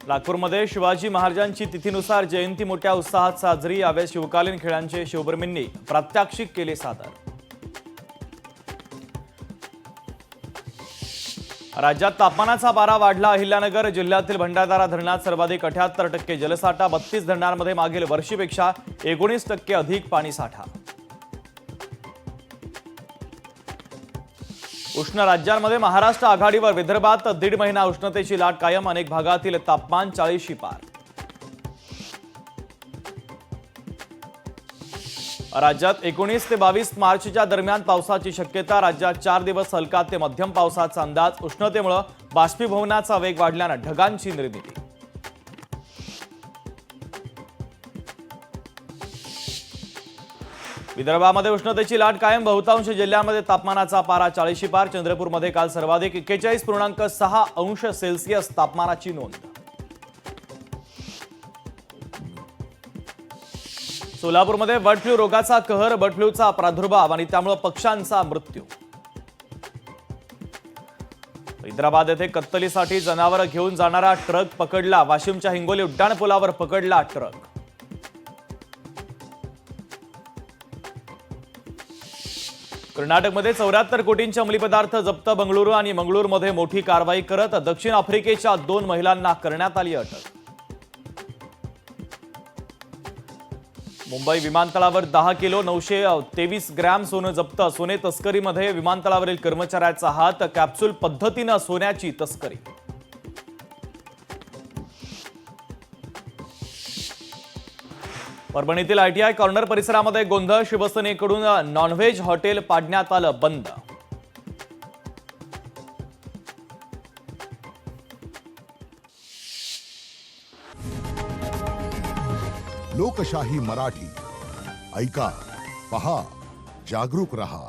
नागपूरमध्ये शिवाजी महाराजांची तिथीनुसार जयंती मोठ्या उत्साहात साजरी। यावेळी शिवकालीन खेळांचे शिवप्रेमींनी प्रात्यक्षिक केले सादर। राज्यात तापमानाचा पारा वाढला। अहिल्यानगर जिल्ह्यातील भंडारदरा धरणात सर्वाधिक 78% जलसाठा। 32 धरणांमध्ये मागील वर्षीपेक्षा 19% अधिक पाणीसाठा। उष्ण राज्यांमध्ये महाराष्ट्र आघाडीवर। विदर्भात दीड महिना उष्णतेची लाट कायम। अनेक भागातील तापमान 40शी पार। राज्यात 19 ते 22 मार्चच्या दरम्यान पावसाची शक्यता। राज्यात 4 दिवस हलका ते मध्यम पावसाचा अंदाज। उष्णतेमुळे बाष्पीभवनाचा वेग वाढल्याने ढगांची निर्मिती। विदर्भामध्ये उष्णतेची लाट कायम। बहुतांश जिल्ह्यांमध्ये तापमानाचा पारा 40शी पार। चंद्रपूरमध्ये काल सर्वाधिक 41.6 अंश सेल्सिअस तापमानाची नोंद। सोलापूरमध्ये बर्ड फ्लू रोगाचा कहर। बर्ड फ्लूचा प्रादुर्भाव आणि त्यामुळे पक्ष्यांचा मृत्यू। हैदराबाद येथे कत्तलीसाठी जनावर घेऊन जाणारा ट्रक पकडला। वाशिमच्या हिंगोली उड्डाणपुलावर पकडला ट्रक। कर्नाटकमध्ये 74 कोटींचे अंमली पदार्थ जप्त। बंगळुरू आणि मंगळूरमध्ये मोठी कारवाई करत दक्षिण आफ्रिकेच्या 2 महिलांना करण्यात आली अटक। मुंबई विमानतळावर 10 किलो 923 ग्रॅम सोनं जप्त। सोने तस्करीमध्ये विमानतळावरील कर्मचाऱ्याचा हात। कॅप्सूल पद्धतीने सोन्याची तस्करी। परभणीतील आयटीआय कॉर्नर परिसरामध्ये गोंधळ। शिवसेनेकडून नॉनव्हेज हॉटेल पाडण्यात आलं बंद। लोकशाही मराठी ऐका, पहा, जागरूक रहा।